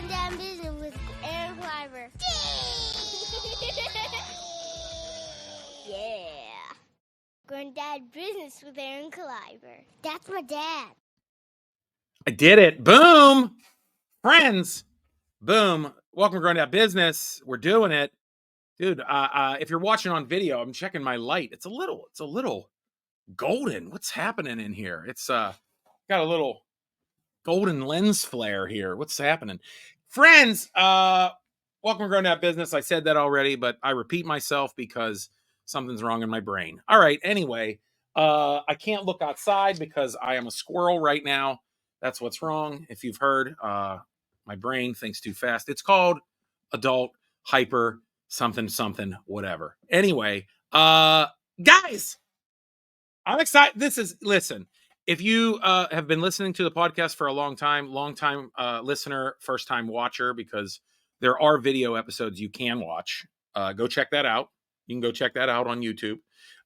Going Down Business with Aaron Kleiber. Yeah. Going Down Business with Aaron Kleiber. That's my dad. I did it. Boom. Friends. Boom. Welcome to Growing Down Business. We're doing it. Dude, if you're watching on video, I'm checking my light. It's a little golden. What's happening in here? It's got a little golden lens flare here. What's happening? Friends, welcome to Growing Down Business. I said that already, but I repeat myself because something's wrong in my brain. All right, anyway, I can't look outside because I am a squirrel right now. That's what's wrong. If you've heard, my brain thinks too fast. It's called adult hyper something, whatever. Anyway, guys, I'm excited. Listen, if you have been listening to the podcast for a long time listener, first time watcher, because there are video episodes you can watch. Go check that out. You can go check that out on YouTube.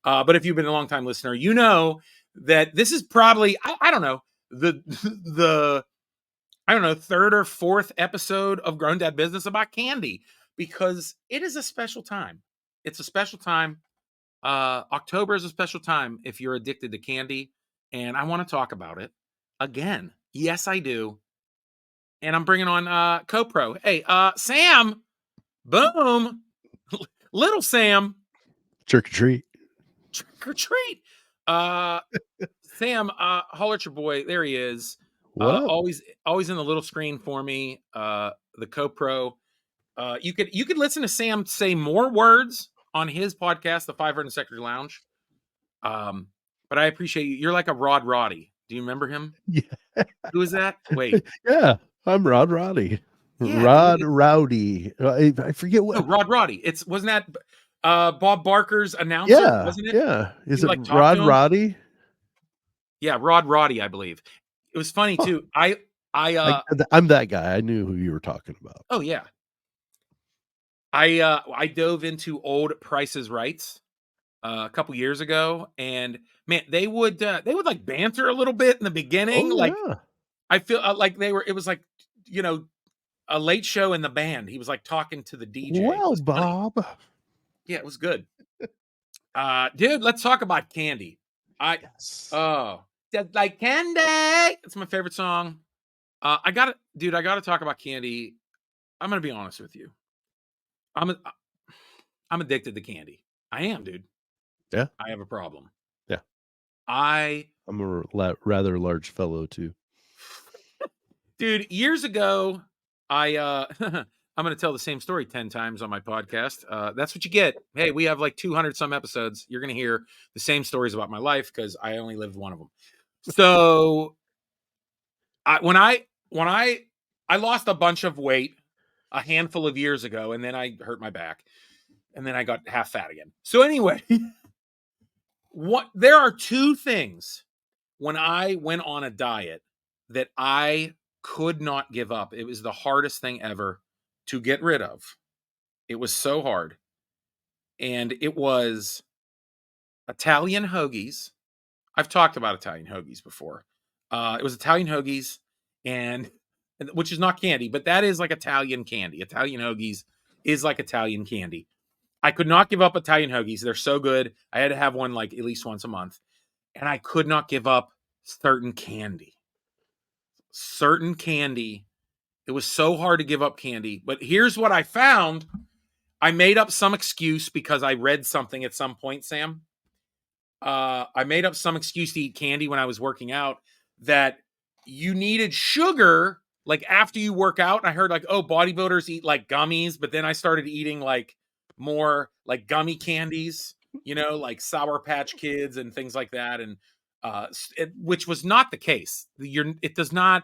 But if you've been a long time listener, you know that this is probably, I don't know, the third or fourth episode of Grown Dad Business about candy, because it is a special time. It's a special time. October is a special time if you're addicted to candy, and I want to talk about it again. Yes, I do. And I'm bringing on CoPro. Hey, Sam. Boom. Little Sam. Trick or treat. Trick or treat. Sam, holler at your boy. There he is. Always in the little screen for me. The CoPro. You could listen to Sam say more words on his podcast, the 500 Secretary Lounge. But I appreciate you. You're like a Rod Roddy. Do you remember him? Yeah. Who is that? Wait. Yeah, I'm Rod Roddy. Yeah, Rod Rowdy. I forget what. No, Rod Roddy. Wasn't that Bob Barker's announcer? Yeah, wasn't it? Yeah. Is it like Rod Roddy? Yeah, Rod Roddy, I believe. It was funny too. I'm that guy. I knew who you were talking about. Oh yeah. I dove into old Price is Rights a couple years ago, and man, they would like banter a little bit in the beginning. I feel like it was like, a late show in the band. He was like talking to the DJ. Well, Bob. Yeah, it was good. Dude, let's talk about candy. Like Cannn-Deyyy. It's my favorite song. I gotta talk about candy. I'm gonna be honest with you. I'm addicted to candy. I am, dude. Yeah. I have a problem. Yeah. I'm a rather large fellow too. Dude, years ago, I'm going to tell the same story 10 times on my podcast. That's what you get. Hey, we have like 200 some episodes. You're going to hear the same stories about my life because I only lived one of them. So when I lost a bunch of weight a handful of years ago, and then I hurt my back, and then I got half fat again. So anyway, there are two things when I went on a diet that I could not give up. It was the hardest thing ever to get rid of. It was so hard. And it was Italian hoagies. I've talked about Italian hoagies before. It was Italian hoagies, and which is not candy, but that is like Italian candy. Italian hoagies is like Italian candy. I could not give up Italian hoagies. They're so good. I had to have one like at least once a month. And I could not give up certain candy. It was so hard to give up candy. But here's what I found. I made up some excuse because I read something at some point, Sam. I made up some excuse to eat candy when I was working out, that you needed sugar like after you work out. And I heard like, oh, bodybuilders eat like gummies, but then I started eating like more like gummy candies, like Sour Patch Kids and things like that. And which was not the case. It does not.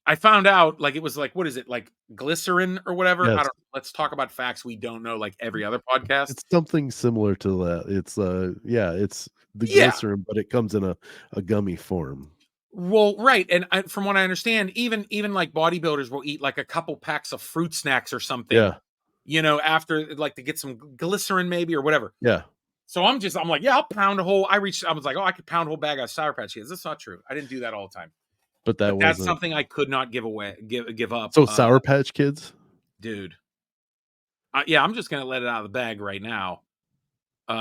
I found out like it was like, what is it, like glycerin or whatever? Yes. Let's talk about facts we don't know, like every other podcast. It's something similar to that. It's it's the glycerin, but it comes in a gummy form. Well, right. And from what I understand, even like bodybuilders will eat like a couple packs of fruit snacks or something. Yeah. After like to get some glycerin maybe or whatever. Yeah. So I'm like, yeah, I'll pound a whole. I was like, oh, I could pound a whole bag of Sour Patch Kids. That's not true. I didn't do that all the time. But that But that's wasn't. something I could not give up. So Sour Patch Kids? Dude. Yeah, I'm just gonna let it out of the bag right now.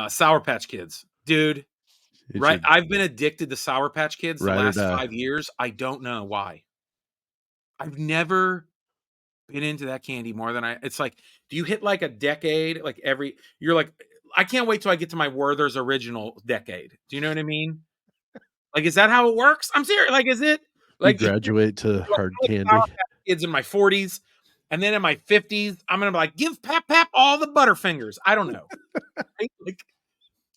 Sour Patch Kids. Dude. It Right. should I've been addicted to Sour Patch Kids the ride or last die. 5 years. I don't know why. I've never been into that candy more than it's like, do you hit like a decade? Like you're like, I can't wait till I get to my Werther's original decade. Do you know what I mean? Like, is that how it works? I'm serious. Like, is it You like graduate to Sour hard Patch candy. Kids in my 40s, and then in my 50s, I'm gonna be like, give Pap all the Butterfingers. I don't know. Right? Like,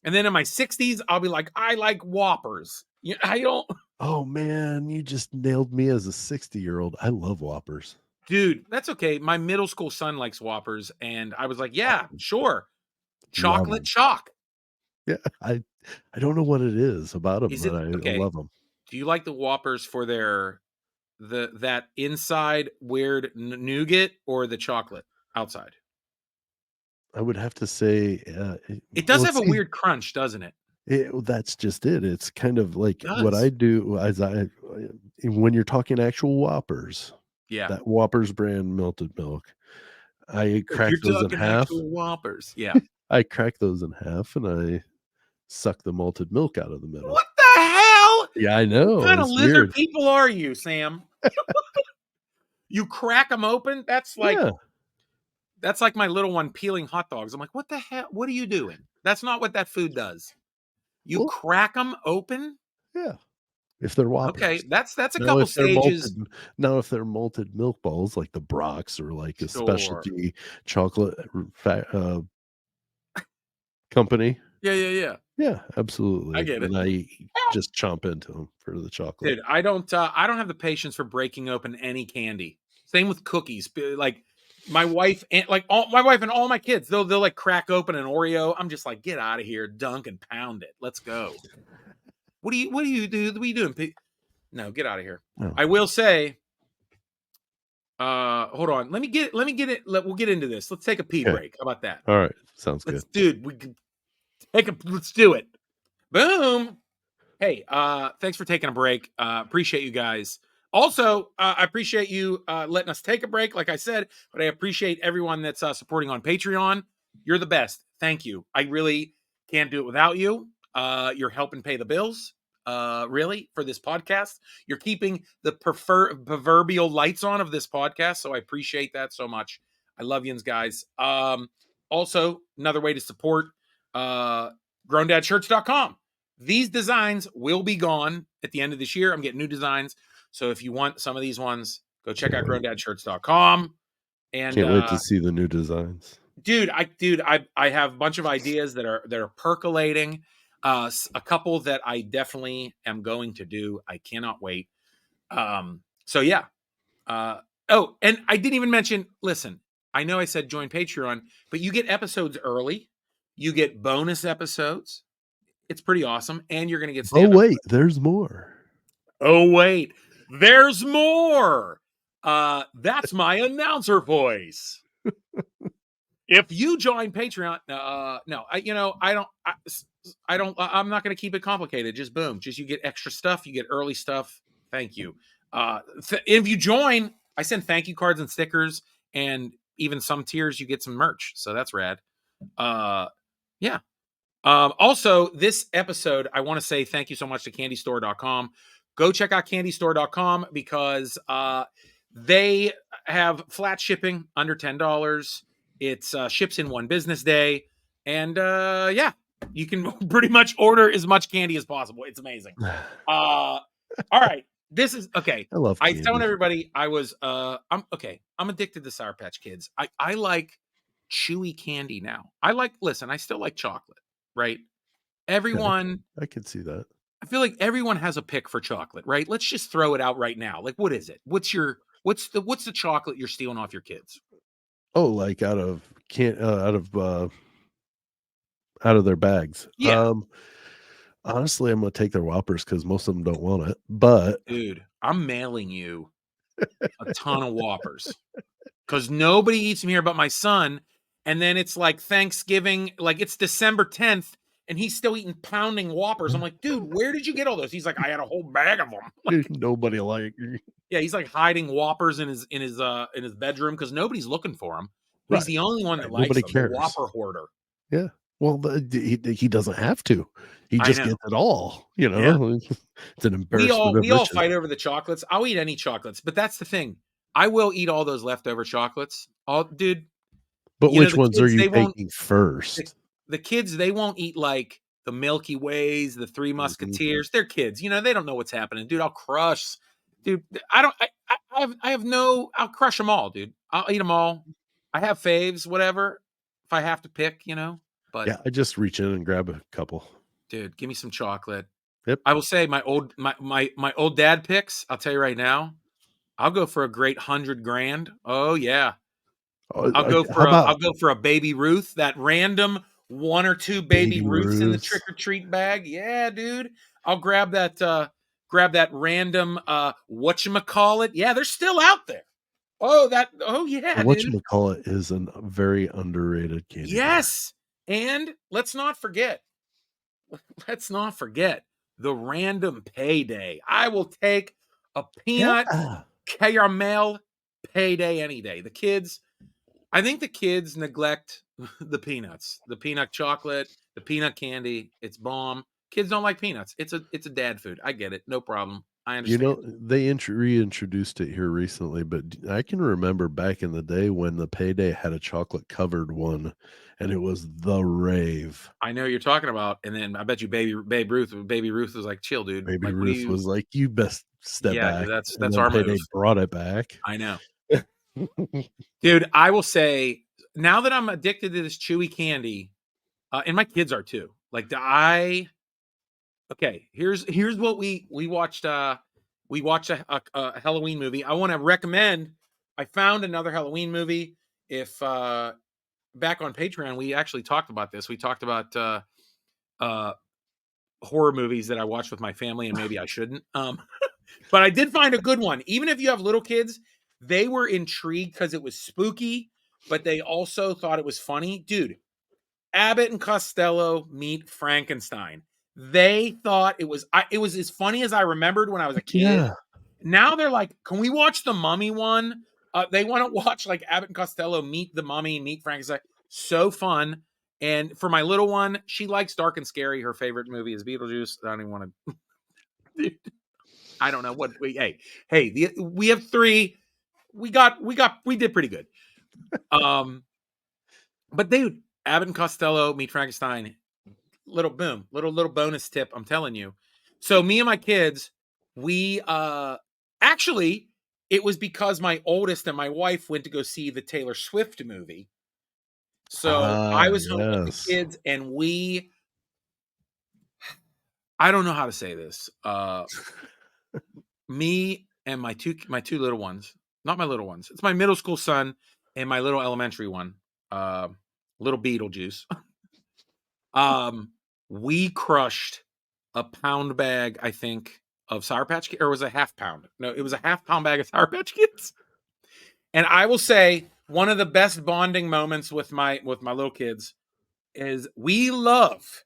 and then in my 60s, I'll be like, I like Whoppers. Yeah, I don't. Oh man, you just nailed me as a 60-year-old. I love Whoppers. Dude, that's okay. My middle school son likes Whoppers, and I was like, yeah, Oh, sure. love Chocolate them. chalk. Yeah, I don't know what it is about them, Is but it I okay? love them. Do you like the Whoppers for that inside weird nougat or the chocolate outside? I would have to say, It does well, have a see, weird crunch, doesn't it? that's just it. It's kind of like It what I does. do when you're talking actual Whoppers, Yeah. that Whoppers brand melted milk. I If crack you're those in talking half. actual Whoppers. Yeah. I crack those in half and I suck the malted milk out of the middle. What the hell? Yeah, I What know. kind of It's lizard weird. people are you, Sam? You crack them open? Yeah. That's like my little one peeling hot dogs. I'm like, what the hell? What are you doing? That's not what that food does. You Well, crack them open? yeah. If they're Okay, Whoppers. that's a Now, couple if they're stages. if they're malted milk balls like the Brock's or like a Sure. specialty chocolate company, Yeah, yeah, yeah. yeah, I absolutely. get it. Then I just chomp into them for the chocolate. Dude, I don't have the patience for breaking open any candy. Same with cookies. Like my wife and my wife and all my kids, they'll like crack open an Oreo. I'm just like, get out of here, dunk and pound it. Let's go. What do you do? What are you doing? No, get out of here. Oh, I will say, hold on. Let me get it. We'll get into this. Let's take a pee okay. break. How about that? All right. Sounds good. We can let's do it. Boom. Hey, thanks for taking a break. Appreciate you guys. Also, I appreciate you letting us take a break, like I said, but I appreciate everyone that's supporting on Patreon. You're the best. Thank you. I really can't do it without you. You're helping pay the bills, really, for this podcast. You're keeping the proverbial lights on of this podcast, so I appreciate that so much. I love yous, guys. Also, another way to support growndadshirts.com. These designs will be gone at the end of this year. I'm getting new designs. So if you want some of these ones, go check out growndadshirts.com. And Can't wait to see the new designs. dude, I have a bunch of ideas that are percolating. A couple that I definitely am going to do. I cannot wait. So yeah. Oh, and I didn't even mention, listen, I know I said join Patreon, but you get episodes early. You get bonus episodes. It's pretty awesome. And you're going to get Oh, stand-up. wait, there's more. Oh, wait, there's more. That's my announcer voice. If you join Patreon, no, I'm not going to keep it complicated. Just boom. Just you get extra stuff. You get early stuff. Thank you. If you join, I send thank you cards and stickers, and even some tiers you get some merch. So that's rad. Yeah. Also, this episode, I want to say thank you so much to candystore.com. Go check out candystore.com because they have flat shipping under $10. It ships in one business day. And yeah, you can pretty much order as much candy as possible. It's amazing. All right. This is okay. I love I was telling candy. everybody I'm okay. I'm addicted to Sour Patch Kids. I like chewy candy now. Listen, I still like chocolate, right? Okay, Everyone, I can see that. I feel like everyone has a pick for chocolate, right? Let's just throw it out right now. Like, what is it? What's the chocolate you're stealing off your kids? Oh, like out of their bags. Yeah, Honestly, I'm gonna take their Whoppers because most of them don't want it. But dude, I'm mailing you a ton of Whoppers because nobody eats them here but my son. And then it's like Thanksgiving, like it's December 10th, and he's still eating pounding Whoppers. I'm like, dude, where did you get all those? He's like, I had a whole bag of them. Like, Nobody like. yeah, he's like hiding Whoppers in his bedroom because nobody's looking for him. But he's the only one that likes Nobody them. The cares. Whopper hoarder. Yeah. Well, he doesn't have to. He I just know. gets it all. You know, Yeah. it's an embarrassment. We all fight over the chocolates. I'll eat any chocolates, but that's the thing. I will eat all those leftover chocolates. All, dude. But You know, which the ones are kids, you they won't. taking first? The kids, they won't eat like the Milky Ways, the Three Mhm. Musketeers. They're kids. You know, they don't know what's happening, dude. I'll crush. Dude, I don't. I have no. I'll crush them all, dude. I'll eat them all. I have faves, whatever. If I have to pick, you know. But Yeah, I just reach in and grab a couple. dude, give me some chocolate. Yep. I will say my old dad picks. I'll tell you right now. I'll go for a great $100,000. Oh yeah. I'll go How about for a Baby Ruth. That random one or two Baby Baby Ruths in the Ruths? trick or treat bag. Yeah, dude. I'll grab that random whatchamacallit. Yeah, they're still out there. Oh yeah, dude. Whatchamacallit is a very underrated candy bar. Yes. And let's not forget the random payday. I will take a peanut Yeah. caramel payday any day. I think the kids neglect the peanuts, the peanut chocolate, the peanut candy. It's bomb. Kids don't like peanuts. It's a dad food. I get it. No problem. I You understand. know, they reintroduced it here recently, but I can remember back in the day when the Payday had a chocolate covered one, and it was the rave. I know you're talking about, and then I bet you Baby Ruth was like, chill, dude. Baby Like, what do Ruth you? was like, "You best step Yeah, back," dude, and that's then our move. Payday brought it back. I know, dude. I will say now that I'm addicted to this chewy candy, and my kids are too. Like okay, here's what we watched. We watched a Halloween movie. I want to recommend. I found another Halloween movie. If back on Patreon, we actually talked about this. We talked about horror movies that I watched with my family, and maybe I shouldn't. But I did find a good one. Even if you have little kids, they were intrigued because it was spooky, but they also thought it was funny, dude. Abbott and Costello meet Frankenstein. They thought it was as funny as I remembered when I was a kid. Yeah. Now they're like, can we watch the Mummy one? They want to watch like Abbott and Costello meet the Mummy, meet Frankenstein. So fun. And for my little one, she likes dark and scary. Her favorite movie is Beetlejuice. I don't even want to. I don't know what. We have three. We did pretty good. But dude, Abbott and Costello meet Frankenstein. Little bonus tip. I'm telling you. So me and my kids, we actually it was because my oldest and my wife went to go see the Taylor Swift movie. So I was home with the Yes. kids, and I don't know how to say this. Me and my two little ones, not my little ones. It's my middle school son and my little elementary one, little Beetlejuice. We crushed a pound bag, I think, of Sour Patch Kids, or was it a half pound? No, it was a half pound bag of Sour Patch Kids. And I will say one of the best bonding moments with my little kids is we love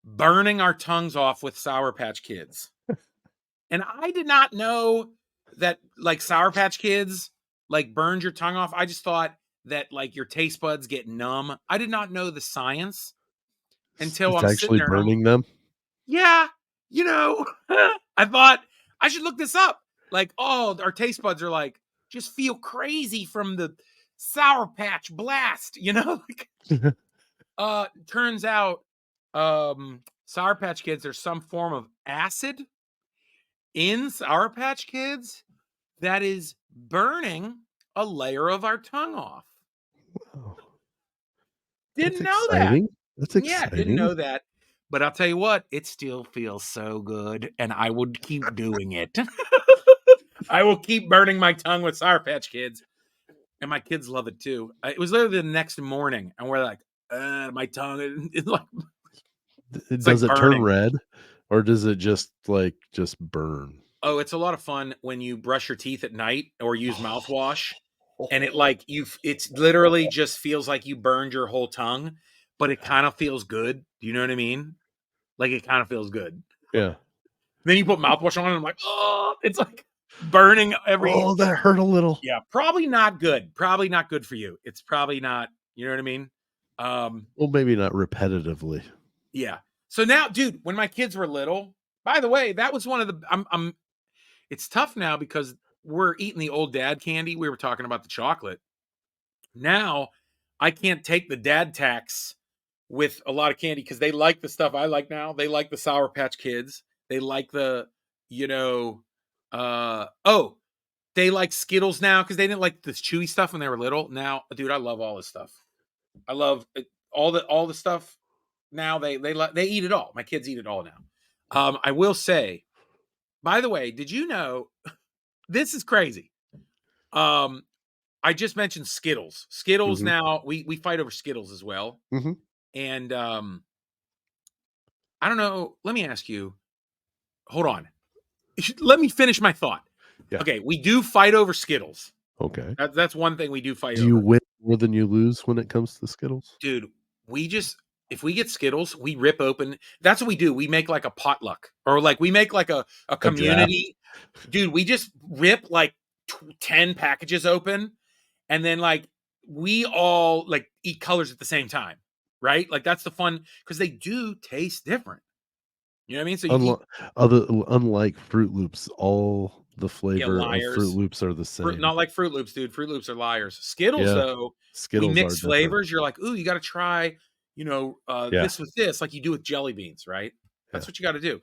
burning our tongues off with Sour Patch Kids. And I did not know that like Sour Patch Kids like burned your tongue off. I just thought that like your taste buds get numb. I did not know the science until It's I'm sitting actually there and burning them. yeah, you know, I thought I should look this up. Like, oh, our taste buds are like just feel crazy from the Sour Patch blast, you know? Turns out Sour Patch Kids, there's some form of acid in Sour Patch Kids that is burning a layer of our tongue off. Oh, Didn't that's know that. exciting. That's Yeah, didn't exciting. know that. But I'll tell you what, it still feels so good, and I would keep doing it. I will keep burning my tongue with Sour Patch Kids, and my kids love it too. It was literally the next morning, and we're like, my tongue is like it's like Does it turn burning. red, or does it just burn? Oh, it's a lot of fun when you brush your teeth at night or use mouthwash, and it's literally just feels like you burned your whole tongue. but it kind of feels good. Do you know what I mean? Like it kind of feels good. Yeah. Then you put mouthwash on, and I'm like, oh, it's like burning every. Oh, that hurt a little. Yeah, probably not good. Probably not good for you. It's probably not. You know what I mean? Well, maybe not repetitively. Yeah. So now, dude, when my kids were little, by the way, that was one of the. It's tough now because we're eating the old dad candy. We were talking about the chocolate. Now, I can't take the dad tax with a lot of candy because they like the stuff I like now. They like the Sour Patch Kids. They like the, they like Skittles now because they didn't like this chewy stuff when they were little. Now, dude, I love all this stuff. I love all the stuff. Now they eat it all. My kids eat it all now. I will say, by the way, did you know this is crazy? I just mentioned Skittles. Skittles now we fight over Skittles as well. Mm-hmm. And I don't know. Let me ask you. Hold on. Let me finish my thought. Yeah. Okay, we do fight over Skittles. Okay. That's one thing we do fight Do over. you win more than you lose when it comes to Skittles? Dude, if we get Skittles, we rip open. That's what we do. We make like a potluck, or like we make like a community. Dude, we just rip like 10 packages open, and then like we all like eat colors at the same time, right? Like that's the fun because they do taste different. You know what I mean? So unlike Fruit Loops, all the flavor of liars. Fruit Loops are the same. Not like Fruit Loops, dude. Fruit Loops are liars. Skittles, though, Skittles we mix are flavors. You're like, ooh, you got to try, this with this, like you do with jelly beans, right? That's what you got to do.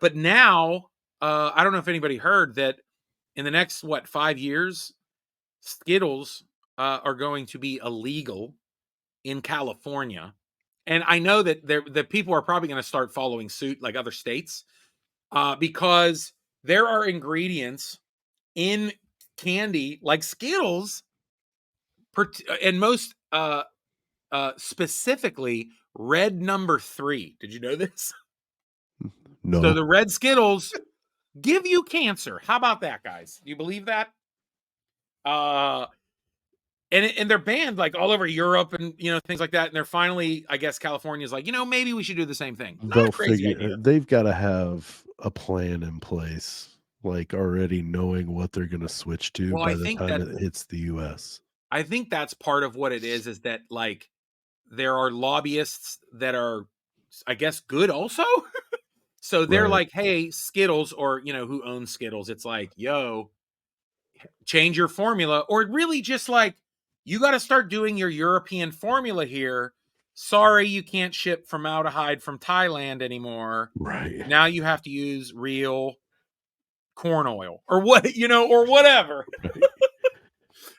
But now, I don't know if anybody heard that in the next 5 years, Skittles are going to be illegal in California, and I know that the people are probably going to start following suit, like other states, because there are ingredients in candy like Skittles, and most specifically red number 3. Did you know this? No. So the red Skittles give you cancer. How about that, guys? Do you believe that? And they're banned like all over Europe and things like that. And they're finally, I guess, California's like, maybe we should do the same thing. Not a crazy idea. They've got to have a plan in place, like already knowing what they're going to switch to by the time it hits the US. I think that's part of what it is that like there are lobbyists that are, I guess, good also. So they're like, hey, Skittles, or who owns Skittles? It's like, yo, change your formula, or really just like, you got to start doing your European formula here. Sorry, you can't ship formaldehyde from Thailand anymore. Right. Now you have to use real corn oil or what, or whatever.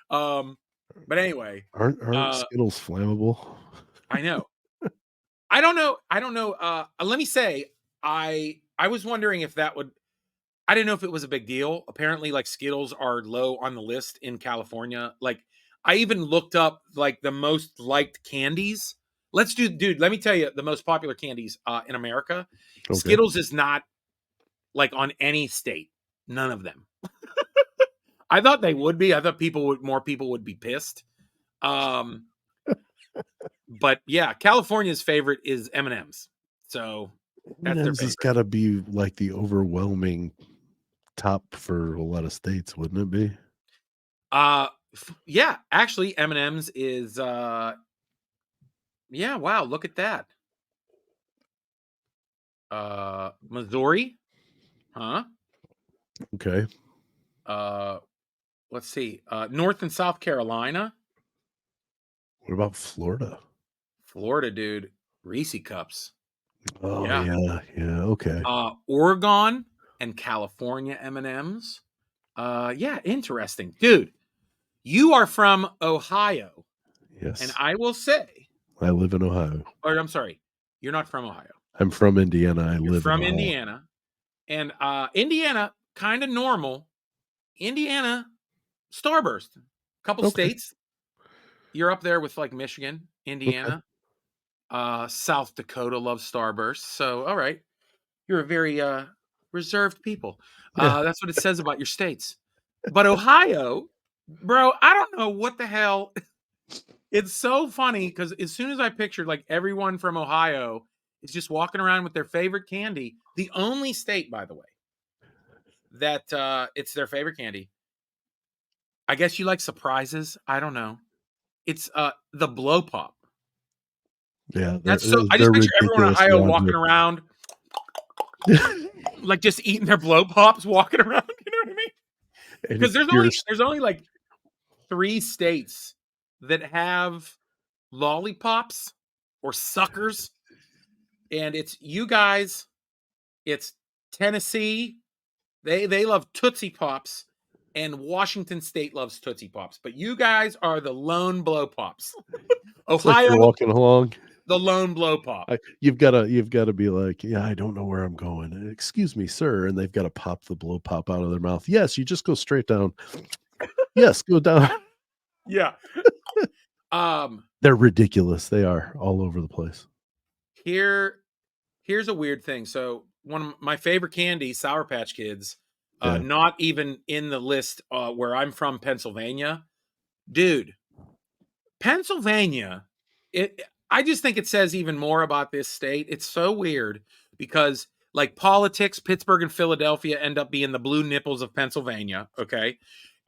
Right. But anyway, aren't Skittles flammable? I know. I don't know. Let me say, I was wondering if that would. I didn't know if it was a big deal. Apparently, like Skittles are low on the list in California. Like I even looked up like the most liked candies. Dude, let me tell you the most popular candies in America. Okay. Skittles is not like on any state. None of them. I thought they would be. I thought more people would be pissed. But yeah, California's favorite is M&M's. So that's M&M's has got to be like the overwhelming top for a lot of states, wouldn't it be? Yeah, actually M&M's is yeah, wow, look at that. Missouri? Huh? Okay. Let's see. North and South Carolina. What about Florida? Florida, dude. Reese cups. Oh yeah. Okay. Oregon and California M&Ms. Yeah, interesting, dude. You are from Ohio. Yes. And I will say, I live in Ohio. Or I'm sorry, you're not from Ohio. I'm from Indiana. You're live from Indiana. And Indiana, kind of normal. Indiana, Starburst. Couple states. You're up there with like Michigan, Indiana. South Dakota loves Starburst. So, all right. You're a very reserved people. That's what it says about your states. But Ohio, bro, I don't know what the hell. It's so funny because as soon as I pictured like everyone from Ohio is just walking around with their favorite candy, the only state, by the way, that it's their favorite candy. I guess you like surprises. I don't know. It's the blow pop. Yeah, That's so. I they're just picture everyone in ridiculously Ohio out walking around, like just eating their blow pops, walking around. You know what I mean? and Because you're there's only like 3 states that have lollipops or suckers, and it's you guys. It's Tennessee. They love Tootsie Pops, and Washington State loves Tootsie Pops. But you guys are the lone blow pops. it's like Ohio, you're walking along. the lone blow pop. You've got to be like, yeah, I don't know where I'm going. Excuse me, sir, and they've got to pop the blow pop out of their mouth. Yes, you just go straight down. Yes, go down. Yeah. Um. They're ridiculous. They are all over the place. Here's a weird thing. So one of my favorite candies, Sour Patch Kids, Yeah. not even in the list where I'm from, Pennsylvania. Dude, Pennsylvania, I just think it says even more about this state. It's so weird because like politics, Pittsburgh and Philadelphia end up being the blue nipples of Pennsylvania. Okay.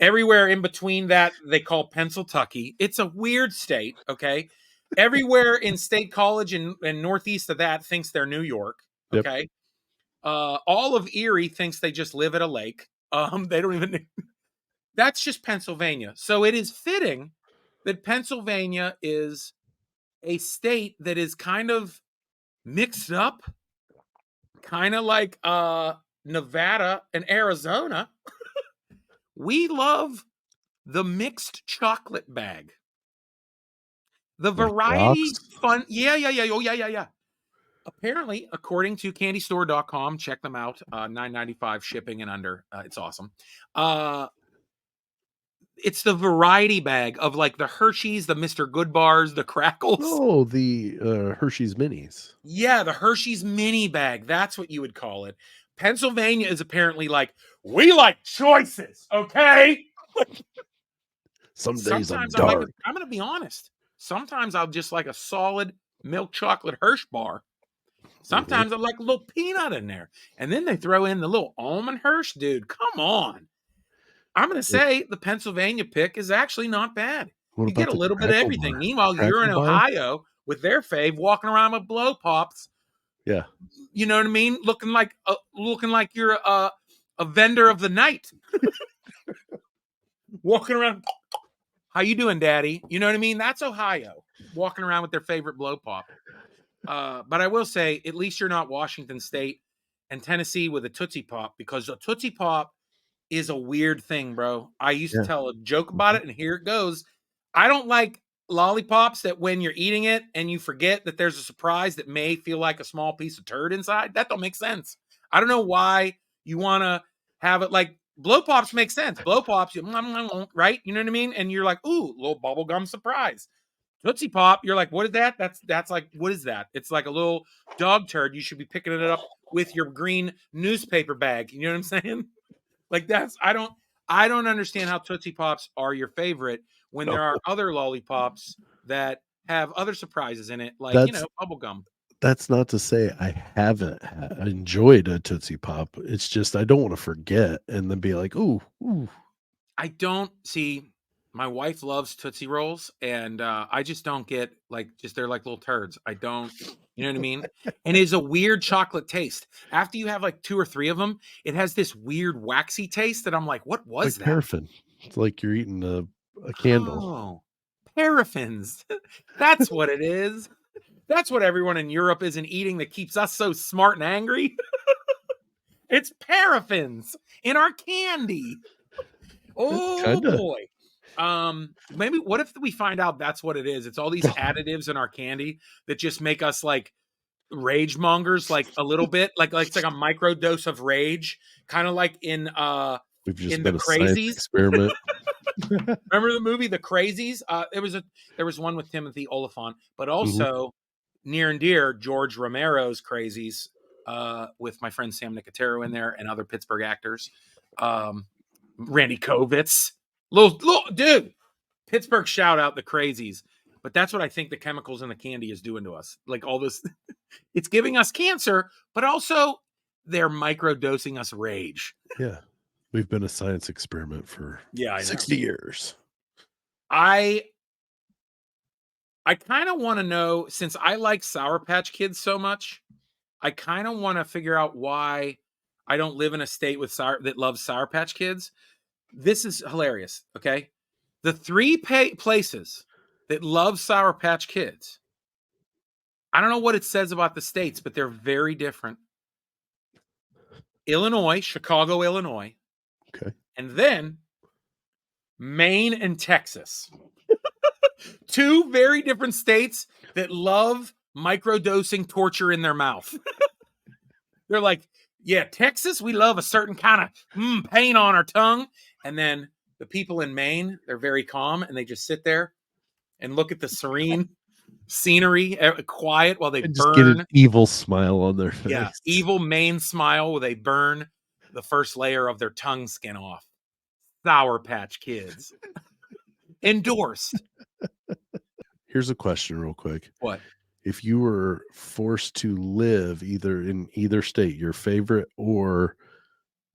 Everywhere in between that, they call Pennsylvania. It's a weird state. Okay. Everywhere in State College and northeast of that thinks they're New York. Yep. Okay. All of Erie thinks they just live at a lake. They don't even. That's just Pennsylvania. So it is fitting that Pennsylvania is a state that is kind of mixed up, kind of like Nevada and Arizona. We love the mixed chocolate bag. The Like variety rocks. fun. Yeah. Oh, yeah. Apparently, according to candystore.com, check them out. $9.95 shipping and under. It's awesome. It's the variety bag of like the Hershey's, the Mr. Good bars, the crackles. Oh, the Hershey's minis. Yeah, the Hershey's mini bag. That's what you would call it. Pennsylvania is apparently like, we like choices, okay? Some days I'm Sometimes I'm like, dark. I'm going to be honest. Sometimes I'll just like a solid milk chocolate Hershey bar. Sometimes I like a little peanut in there. And then they throw in the little almond Hershey. Dude, come on. I'm going to say the Pennsylvania pick is actually not bad. What You get about a the little bit of crackle everything. bar? Meanwhile, you're in Crackle bar? Ohio with their fave walking around with blow pops. Yeah. You know what I mean? Looking like you're a vendor of the night. Walking around. How you doing, Daddy? You know what I mean? That's Ohio. Walking around with their favorite blow pop. But I will say, at least you're not Washington State and Tennessee with a Tootsie Pop, because a Tootsie Pop is a weird thing, bro. I used to tell a joke about it, and here it goes. I don't like lollipops that when you're eating it and you forget that there's a surprise that may feel like a small piece of turd inside. That don't make sense. I don't know why you want to have it like blow pops make sense. Blow pops, right? You know what I mean? And you're like, ooh, little bubblegum surprise. Tootsie Pop, you're like, what is that? That's like, what is that? It's like a little dog turd. You should be picking it up with your green newspaper bag. You know what I'm saying? Like I don't understand how Tootsie Pops are your favorite when there are other lollipops that have other surprises in it, like, bubblegum. That's not to say I haven't enjoyed a Tootsie Pop. It's just I don't want to forget and then be like, ooh. I don't see. My wife loves Tootsie Rolls, and I just don't get they're like little turds. I don't, you know what I mean? And it's a weird chocolate taste. After you have like 2 or 3 of them, it has this weird waxy taste that I'm like, what was Like that? paraffin. It's like you're eating a candle. Oh, paraffins. That's what it is. That's what everyone in Europe isn't eating that keeps us so smart and angry. It's paraffins in our candy. Oh boy. Maybe what if we find out that's what it is? It's all these additives in our candy that just make us like rage mongers, like a little bit, like it's like a micro dose of rage, kind of like in We've just in been the a science Crazies. experiment. Remember the movie The Crazies? There was one with Timothy Oliphant, but also near and dear George Romero's Crazies, with my friend Sam Nicotero in there and other Pittsburgh actors. Randy Kovitz. Little dude. Pittsburgh shout out The Crazies. But that's what I think the chemicals in the candy is doing to us. Like all this, it's giving us cancer, but also they're microdosing us rage. Yeah. We've been a science experiment for Yeah, I know. 60 years. I kind of want to know, since I like Sour Patch Kids so much, I kind of want to figure out why I don't live in a state with that loves Sour Patch Kids. This is hilarious, okay? The three places that love Sour Patch Kids, I don't know what it says about the states, but they're very different. Illinois, Chicago, Illinois. Okay. And then Maine and Texas. Two very different states that love microdosing torture in their mouth. They're like, yeah, Texas, we love a certain kind of pain on our tongue. And then the people in Maine, they're very calm and they just sit there and look at the serene scenery, quiet while they and burn. Just get an evil smile on their face. Yeah, evil Maine smile where they burn the first layer of their tongue skin off. Sour Patch Kids. Endorsed. Here's a question real quick. What? If you were forced to live either in either state, your favorite or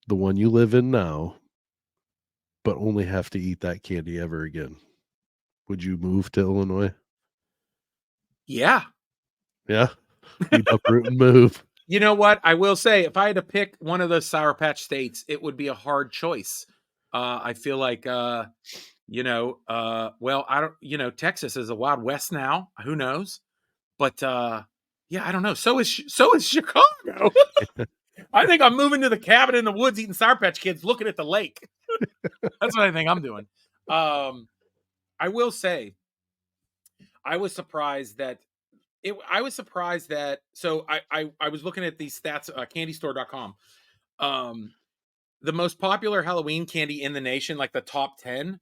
the one you live in now, but only have to eat that candy ever again, would you move to Illinois? Yeah. Yeah. You'd uproot and move. You know what? I will say, if I had to pick one of those Sour Patch states, it would be a hard choice. I feel like, well, I don't, Texas is a Wild West now. Who knows? But yeah, I don't know. So is Chicago. I think I'm moving to the cabin in the woods, eating Sour Patch Kids, looking at the lake. That's what I think I'm doing. I will say, I was surprised that. So I was looking at these stats, candystore.com. The most popular Halloween candy in the nation, like the top 10.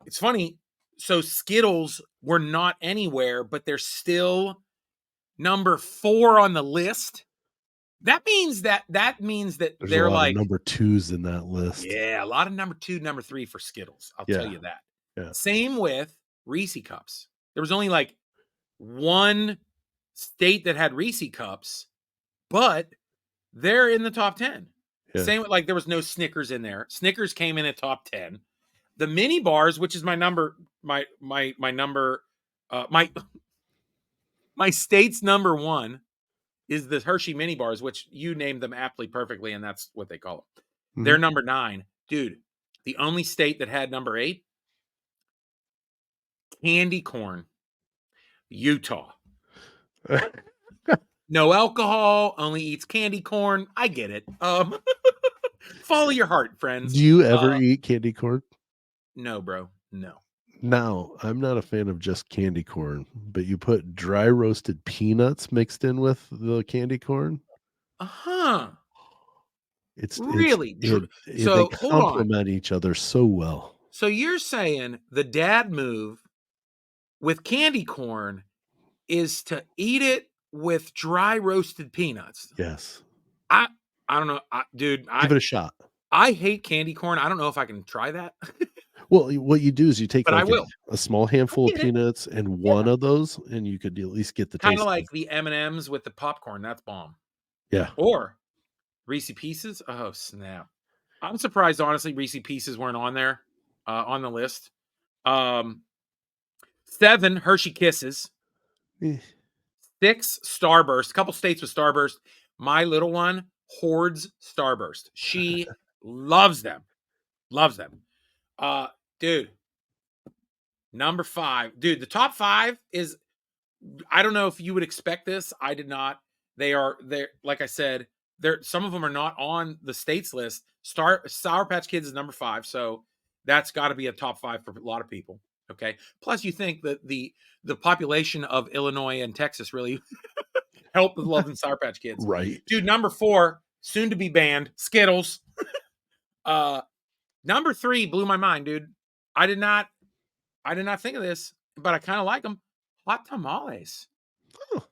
It's funny. So Skittles were not anywhere, but they're still number 4 on the list. That means that There's they're a lot like of number 2s in that list. Yeah, a lot of number 2, number 3 for Skittles. I'll tell you that. Yeah. Same with Reese Cups. There was only like one state that had Reese Cups, but they're in the top 10. Yeah. Same with, like, there was no Snickers in there. Snickers came in at top 10. The mini bars, which is my number, my state's number 1 is the Hershey mini bars, which you named them aptly perfectly, and that's what they call them. Mm-hmm. They're number 9. Dude, the only state that had number 8, candy corn, Utah. No alcohol, only eats candy corn. I get it. Follow your heart, friends. Do you ever eat candy corn? No, bro. No. Now, I'm not a fan of just candy corn, but you put dry roasted peanuts mixed in with the candy corn. Uh-huh. It's really so they complement each other so well. So you're saying the dad move with candy corn is to eat it with dry roasted peanuts. Yes. I don't know, dude. Give it a shot. I hate candy corn. I don't know if I can try that. Well, what you do is you take a small handful of peanuts and one of those, and you could at least get the taste. Kind of like the M&Ms with the popcorn. That's bomb. Yeah. Or Reese Pieces. Oh, snap. I'm surprised, honestly, Reese Pieces weren't on there, on the list. 7, Hershey Kisses. 6, Starburst. A couple states with Starburst. My little one hoards Starburst. She loves them. Loves them. Dude. Number 5. Dude, the top 5 is, I don't know if you would expect this. I did not. They're like I said, some of them are not on the states list. Sour Patch Kids is number 5, so that's got to be a top 5 for a lot of people. Okay. Plus, you think that the population of Illinois and Texas really help with loving Sour Patch Kids, right? Dude, number 4, soon to be banned, Skittles. Number 3 blew my mind, dude. I did not think of this, but I kind of like them. Hot tamales. Oh.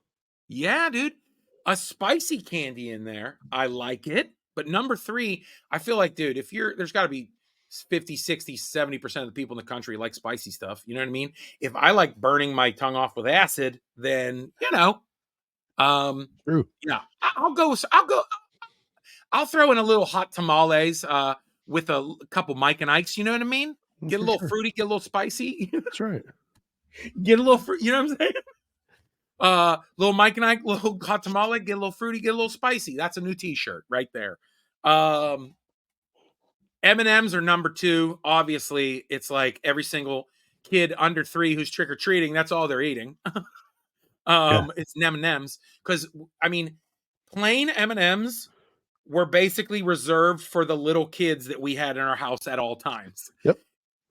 Yeah, dude. A spicy candy in there. I like it. But number 3, I feel like, dude, there's got to be 50, 60, 70% of the people in the country like spicy stuff. You know what I mean? If I like burning my tongue off with acid, then, True. yeah, I'll throw in a little hot tamales with a couple Mike and Ikes. You know what I mean? Get a For little sure. fruity, get a little spicy. That's right. Get a little fruit. You know what I'm saying? Little Mike and Ike, little hot tamale, get a little fruity, get a little spicy. That's a new T-shirt right there. M&Ms are number 2. Obviously, it's like every single kid under 3 who's trick-or-treating, that's all they're eating. It's M&Ms. Because, I mean, plain M&Ms were basically reserved for the little kids that we had in our house at all times. Yep.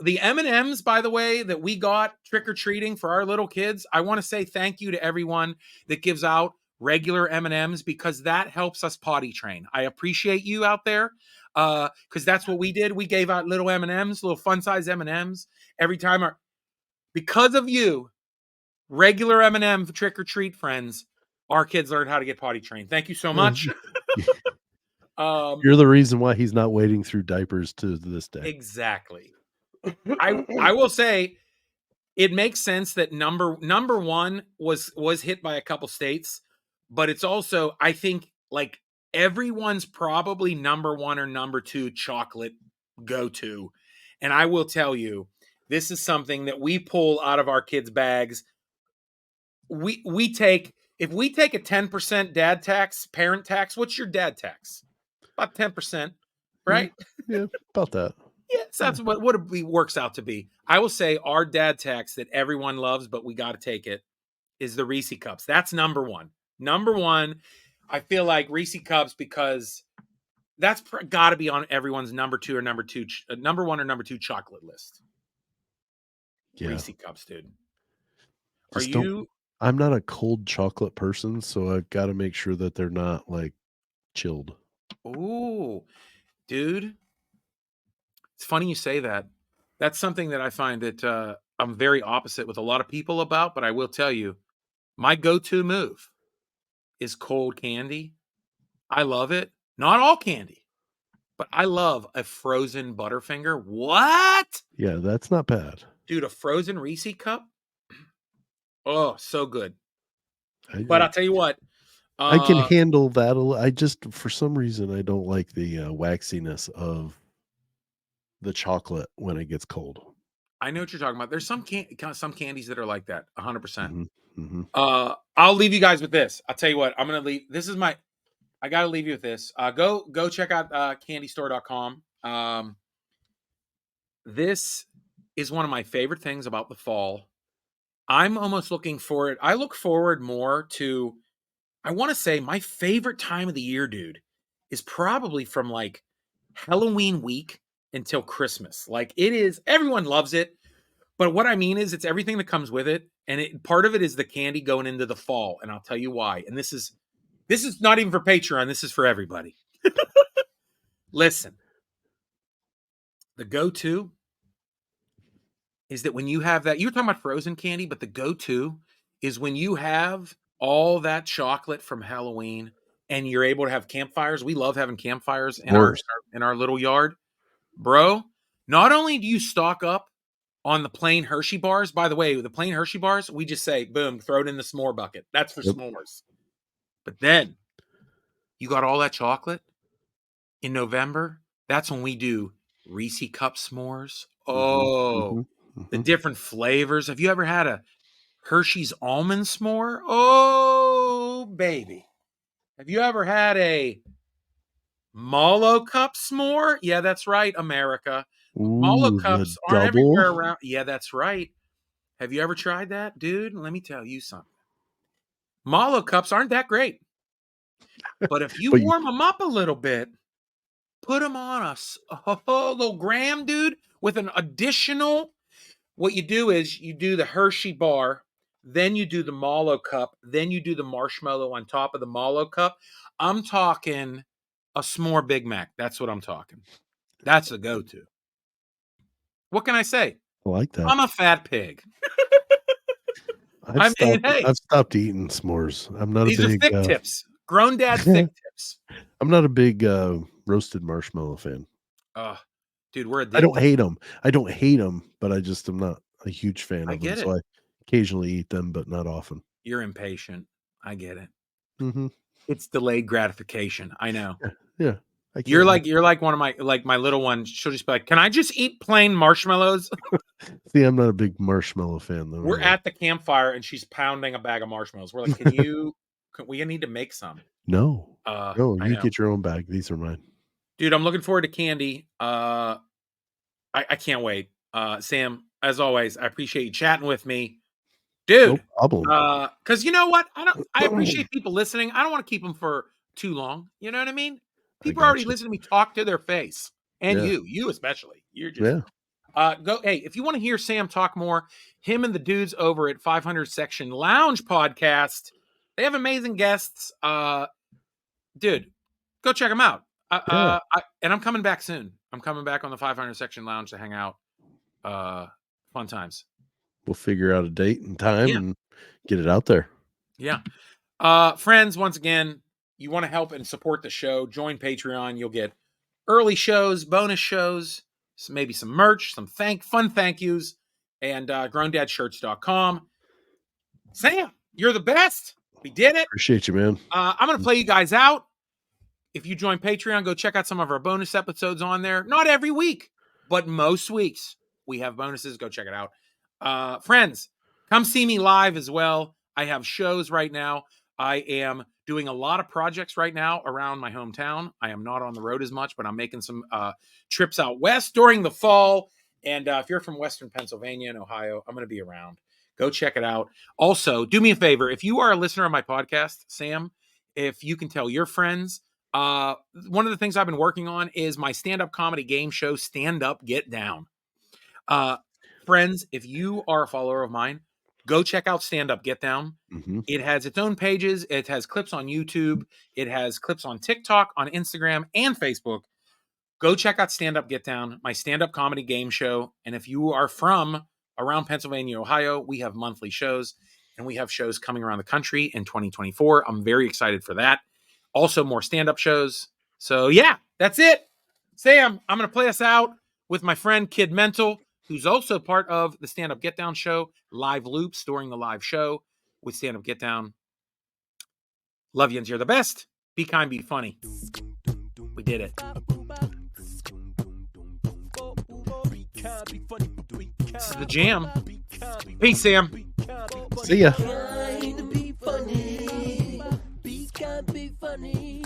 The M&Ms, by the way, that we got trick-or-treating for our little kids, I want to say thank you to everyone that gives out regular M&Ms because that helps us potty train. I appreciate you out there because that's what we did. We gave out little M&Ms, little fun-size M&Ms every time. Because of you, regular M&M trick-or-treat friends, our kids learned how to get potty trained. Thank you so much. You're the reason why he's not wading through diapers to this day. Exactly. I will say it makes sense that number 1 was hit by a couple states, but it's also, I think, like everyone's probably number 1 or number 2 chocolate go-to. And I will tell you, this is something that we pull out of our kids' bags. We take, if we take a 10% dad tax, parent tax, what's your dad tax? About 10%, right? Yeah, about that. Yes, that's what it works out to be. I will say our dad tax that everyone loves, but we got to take it, is the Reese Cups. That's number 1. Number 1, I feel like Reese Cups because that's got to be on everyone's number 1 or number 2 chocolate list. Yeah. Reese Cups, dude. I'm not a cold chocolate person, so I've got to make sure that they're not like chilled. Ooh, dude. It's funny you say that. That's something that I find that I'm very opposite with a lot of people about, but I will tell you, my go-to move is cold candy. I love it. Not all candy, but I love a frozen Butterfinger. What? Yeah, that's not bad. Dude, a frozen Reese Cup? Oh, so good. But I'll tell you what. I can handle that. I just, for some reason, I don't like the waxiness of the chocolate when it gets cold. I know what you're talking about. There's some candies that are like that, 100%. Mm-hmm. I'll leave you guys with this. I'll tell you what. I'm gonna leave. I gotta leave you with this. Go check out candystore.com. This is one of my favorite things about the fall. I'm almost looking forward. I look forward more to. I want to say my favorite time of the year, dude, is probably from like Halloween week until Christmas. Like it is, everyone loves it. But what I mean is it's everything that comes with it. And part of it is the candy going into the fall. And I'll tell you why. And this is not even for Patreon. This is for everybody. Listen, the go-to is that when you have that, you were talking about frozen candy, but the go-to is when you have all that chocolate from Halloween and you're able to have campfires. We love having campfires in our little yard. Bro, not only do you stock up on the plain Hershey bars, by the way, the plain Hershey bars, we just say, boom, throw it in the s'more bucket. That's for s'mores. But then you got all that chocolate in November. That's when we do Reese Cup s'mores. Oh, the different flavors. Have you ever had a Hershey's almond s'more? Oh, baby. Have you ever had a Mallow Cup s'more? Yeah, that's right, America. Mallow Cups aren't everywhere around. Yeah, that's right. Have you ever tried that? Dude, let me tell you something. Mallow Cups aren't that great. But if you warm them up a little bit, put them on a little gram, dude, with an additional, what you do is you do the Hershey bar, then you do the Mallow Cup, then you do the marshmallow on top of the Mallow Cup. I'm talking a s'more Big Mac. That's what I'm talking. That's the go-to. What can I say? I like that. I'm a fat pig. I've stopped eating s'mores. I'm not these a big. These are thick tips. Grown dad thick tips. I'm not a big roasted marshmallow fan. Dude, we're I don't addicted. hate them, but I just am not a huge fan I of them. get it. So I occasionally eat them, but not often. You're impatient. I get it. Mm-hmm. It's delayed gratification. I know. Yeah. You're like one of my little one. She'll just be like, "Can I just eat plain marshmallows?" See, I'm not a big marshmallow fan though. We're Really. at the campfire and she's pounding a bag of marshmallows. We're like, we need to make some. No, I you know. get your own bag. These are mine. Dude, I'm looking forward to candy. I can't wait. Sam, as always, I appreciate you chatting with me. No Dude, problem. because you know what? I appreciate people listening. I don't want to keep them for too long. You know what I mean? I People got already you. listen to me talk to their face. And Yeah. you especially. You're just Yeah. hey, if you want to hear Sam talk more, him and the dudes over at 500 Section Lounge podcast, they have amazing guests. Dude, go check them out. And I'm coming back soon. I'm coming back on the 500 Section Lounge to hang out. Fun times. We'll figure out a date and time Yeah. and get it out there. Yeah. Friends, once again, you want to help and support the show, join Patreon. You'll get early shows, bonus shows, maybe some merch, some fun thank yous, and growndadshirts.com. Sam, you're the best. We did it. Appreciate you, man. I'm going to play you guys out. If you join Patreon, go check out some of our bonus episodes on there. Not every week, but most weeks we have bonuses. Go check it out. Friends, come see me live as well. I have shows right now. I am doing a lot of projects right now around my hometown. I am not on the road as much, but I'm making some trips out west during the fall. And if you're from Western Pennsylvania and Ohio, I'm going to be around. Go check it out. Also, do me a favor. If you are a listener of my podcast, Sam, if you can tell your friends, one of the things I've been working on is my stand-up comedy game show, Stand Up, Get Down. Friends, if you are a follower of mine, go check out Stand Up, Get Down. Mm-hmm. It has its own pages. It has clips on YouTube. It has clips on TikTok, on Instagram, and Facebook. Go check out Stand Up, Get Down, my stand-up comedy game show. And if you are from around Pennsylvania, Ohio, we have monthly shows, and we have shows coming around the country in 2024. I'm very excited for that. Also, more stand-up shows. So, yeah, that's it. Sam, I'm going to play us out with my friend Kid Mental, who's also part of the Stand Up Get Down show, live loops during the live show with Stand Up Get Down. Love you, and you're the best. Be kind, be funny. We did it. This is the jam. Peace, Sam. See ya. Be funny. Be funny.